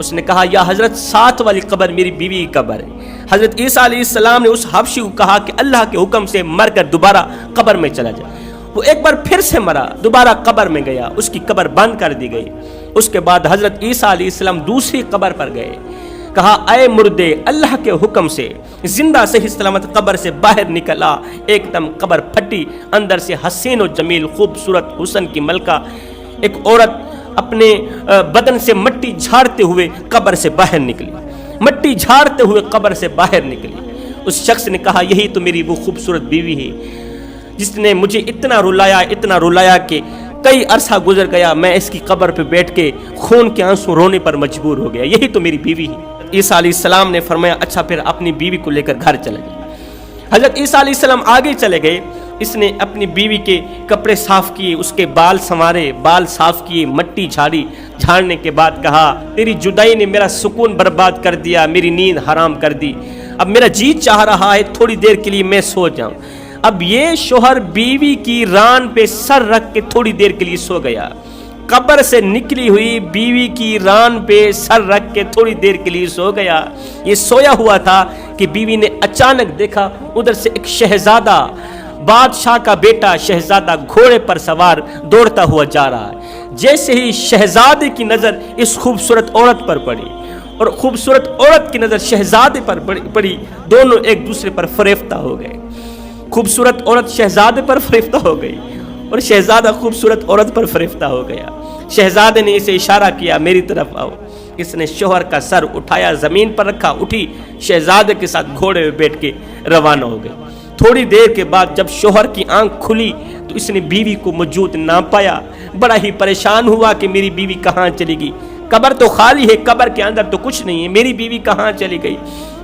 اس نے کہا یا حضرت ساتھ والی قبر میری بیوی کی قبر ہے۔ حضرت عیسیٰ علیہ السلام نے اس حبشی کو کہا کہ اللہ کے حکم سے مر کر دوبارہ قبر میں چلا جائے۔ وہ ایک بار پھر سے مرا، دوبارہ قبر میں گیا، اس کی قبر بند کر دی گئی۔ اس کے بعد حضرت عیسیٰ علیہ السلام دوسری قبر پر گئے، کہا اے مردے اللہ کے حکم سے زندہ صحیح سلامت قبر سے باہر نکلا۔ ایک دم قبر پھٹی، اندر سے حسین و جمیل خوبصورت حسن کی ملکہ ایک عورت اپنے بدن سے مٹی جھاڑتے ہوئے قبر سے باہر نکلی، مٹی جھاڑتے ہوئے قبر سے باہر نکلی۔ اس شخص نے کہا یہی تو میری وہ خوبصورت بیوی ہے جس نے مجھے اتنا رلایا کہ کئی عرصہ گزر گیا، میں اس کی قبر پہ بیٹھ کے خون کے آنسو رونے پر مجبور ہو گیا، یہی تو میری بیوی ہے۔ عیسیٰ علیہ السلام نے فرمایا اچھا پھر اپنی بیوی کو لے کر گھر چلے گئے۔ حضرت عیسیٰ علیہ السلام آگے چلے گئے، اس نے اپنی بیوی کے کپڑے صاف کیے، اس کے بال سنوارے، بال صاف کیے، مٹی جھاڑی، جھاڑنے کے بعد کہا تیری جدائی نے میرا سکون برباد کر دیا، میری نیند حرام کر دی، اب میرا جی چاہ رہا ہے تھوڑی دیر کے لیے میں سو جاؤں۔ اب یہ شوہر بیوی کی ران پہ سر رکھ کے تھوڑی دیر کے لیے سو گیا، قبر سے نکلی ہوئی بیوی کی ران پہ سر رکھ کے تھوڑی دیر کے لیے سو گیا۔ یہ سویا ہوا تھا کہ بیوی نے اچانک دیکھا ادھر سے ایک شہزادہ، بادشاہ کا بیٹا شہزادہ گھوڑے پر سوار دوڑتا ہوا جا رہا ہے۔ جیسے ہی شہزادے کی نظر اس خوبصورت عورت پر پڑی اور خوبصورت عورت کی نظر شہزادے پر پڑی، دونوں ایک دوسرے پر فریفتہ ہو گئے۔ خوبصورت عورت شہزادے پر فریفتہ ہو گئی اور شہزادہ خوبصورت عورت پر فریفتہ ہو گیا۔ شہزادے نے اسے اشارہ کیا میری طرف آؤ، اس نے شوہر کا سر اٹھایا، زمین پر رکھا، اٹھی شہزادے کے ساتھ گھوڑے میں بیٹھ کے روانہ ہو گئے۔ تھوڑی دیر کے بعد جب شوہر کی آنکھ کھلی تو اس نے بیوی کو موجود نہ پایا، بڑا ہی پریشان ہوا کہ میری بیوی کہاں چلی گئی، قبر تو خالی ہے، قبر کے اندر تو کچھ نہیں ہے، میری بیوی کہاں چلی گئی۔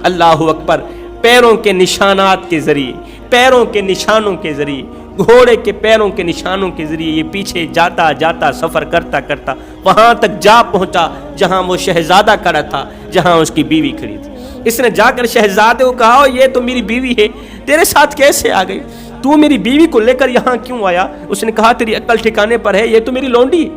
اللہ اکبر، پیروں کے نشانات کے ذریعے، پیروں کے نشانوں کے ذریعے، گھوڑے کے پیروں کے نشانوں کے ذریعے یہ پیچھے جاتا جاتا سفر کرتا کرتا وہاں تک جا پہنچا جہاں وہ شہزادہ کھڑا تھا، جہاں اس کی بیوی کھڑی تھی۔ اس نے جا کر شہزادے کو کہا یہ تو میری بیوی ہے، تیرے ساتھ کیسے آ گئی، تو میری بیوی کو لے کر یہاں کیوں آیا؟ اس نے کہا تیری عقل ٹھکانے پر ہے، یہ تو میری لونڈی ہے،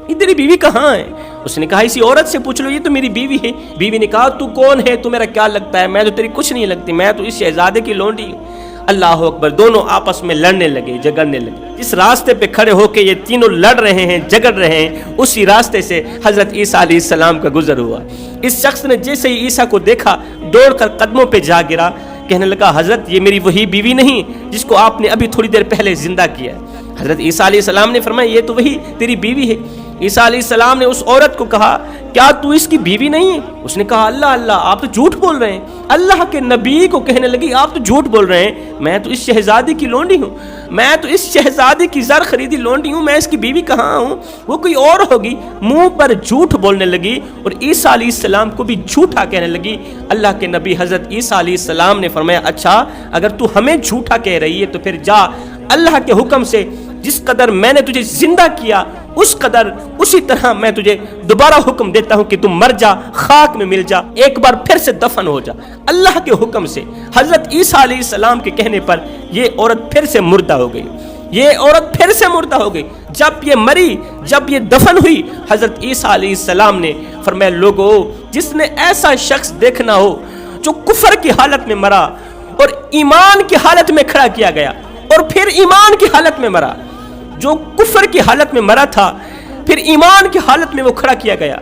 یہ تیری بیوی کہاں ہے؟ اس نے کہا اسی عورت سے پوچھ لو، یہ تو میری بیوی ہے۔ بیوی نے کہا تو کون ہے، تو میرا کیا لگتا ہے، میں تو تیری کچھ نہیں لگتی، میں تو اس شہزادے کی لونڈی ہوں۔ اللہ اکبر، دونوں آپس میں لڑنے لگے، جگڑنے لگے۔ جس راستے پہ کھڑے ہو کے یہ تینوں لڑ رہے ہیں، جگڑ رہے ہیں، اسی راستے سے حضرت عیسیٰ علیہ السلام کا گزر ہوا۔ اس شخص نے جیسے ہی عیسیٰ کو دیکھا دوڑ کر قدموں پہ جا گرا، کہنے لگا حضرت یہ میری وہی بیوی نہیں جس کو آپ نے ابھی تھوڑی دیر پہلے زندہ کیا ہے۔ حضرت عیسیٰ علیہ السلام نے فرمایا یہ تو وہی تیری بیوی ہے۔ عیسیٰ علیہ السلام نے اس عورت کو کہا کیا تو اس کی بیوی نہیں ہے؟ اس نے کہا اللہ اللہ، آپ تو جھوٹ بول رہے ہیں۔ اللہ کے نبی کو کہنے لگی آپ تو جھوٹ بول رہے ہیں، میں تو اس شہزادی کی لونڈی ہوں، میں تو اس شہزادی کی زر خریدی لونڈی ہوں، میں اس کی بیوی کہاں ہوں، وہ کوئی اور ہوگی۔ منہ پر جھوٹ بولنے لگی اور عیسیٰ علیہ السلام کو بھی جھوٹا کہنے لگی۔ اللہ کے نبی حضرت عیسیٰ علیہ السلام نے فرمایا اچھا اگر تو ہمیں جھوٹا کہہ رہی ہے تو پھر جا اللہ کے حکم سے جس قدر میں نے تجھے زندہ کیا اس قدر اسی طرح میں تجھے دوبارہ حکم دیتا ہوں کہ تم مر جا، خاک میں مل جا، ایک بار پھر سے دفن ہو جا۔ اللہ کے حکم سے حضرت عیسیٰ علیہ السلام کے کہنے پر یہ عورت پھر سے مردہ ہو گئی، یہ عورت پھر سے مردہ ہو گئی۔ جب یہ مری، جب یہ دفن ہوئی، حضرت عیسیٰ علیہ السلام نے فرمایا لوگو جس نے ایسا شخص دیکھنا ہو جو کفر کی حالت میں مرا اور ایمان کی حالت میں کھڑا کیا گیا اور پھر ایمان کی حالت میں مرا، جو کفر کی حالت میں مرا تھا پھر ایمان کی حالت میں وہ کھڑا کیا گیا،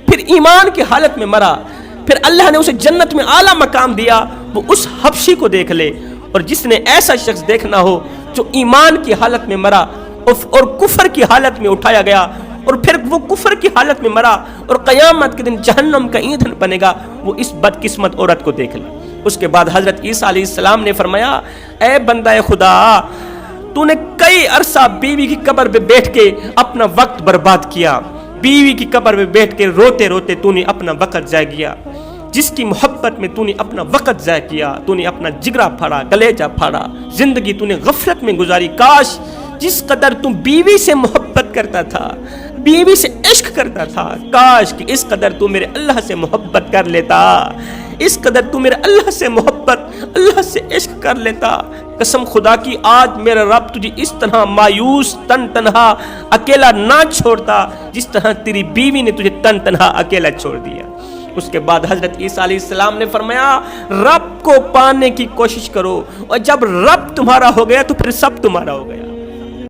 پھر ایمان کی حالت میں مرا، پھر اللہ نے اسے جنت میں اعلیٰ مقام دیا، وہ اس حبشی کو دیکھ لے۔ اور جس نے ایسا شخص دیکھنا ہو جو ایمان کی حالت میں مرا اور کفر کی حالت میں اٹھایا گیا اور پھر وہ کفر کی حالت میں مرا اور قیامت کے دن جہنم کا ایندھن بنے گا، وہ اس بدقسمت عورت کو دیکھ لے۔ اس کے بعد حضرت عیسیٰ علیہ السلام نے فرمایا اے بندہ خدا، تو نے کئی عرصہ بیوی کی قبر پہ بیٹھ کے اپنا وقت برباد کیا، بیوی کی قبر پہ بیٹھ کے روتے روتے تو نے اپنا وقت ضائع کیا، جس کی محبت میں تو نے اپنا وقت ضائع کیا، تو نے اپنا جگرا پھاڑا، کلیجہ پھاڑا، زندگی تو نے غفلت میں گزاری۔ کاش جس قدر تم بیوی سے محبت کرتا تھا، بیوی سے عشق کرتا تھا، کاش کہ اس قدر تو میرے اللہ سے محبت کر لیتا، اس قدر تو میرے اللہ سے محبت، اللہ سے عشق کر لیتا۔ قسم خدا کی آج میرا رب تجھے اس طرح مایوس تن تنہا اکیلا نہ چھوڑتا جس طرح تیری بیوی نے تجھے تن تنہا اکیلا چھوڑ دیا۔ اس کے بعد حضرت عیسیٰ علیہ السلام نے فرمایا رب کو پانے کی کوشش کرو، اور جب رب تمہارا ہو گیا تو پھر سب تمہارا ہو گیا۔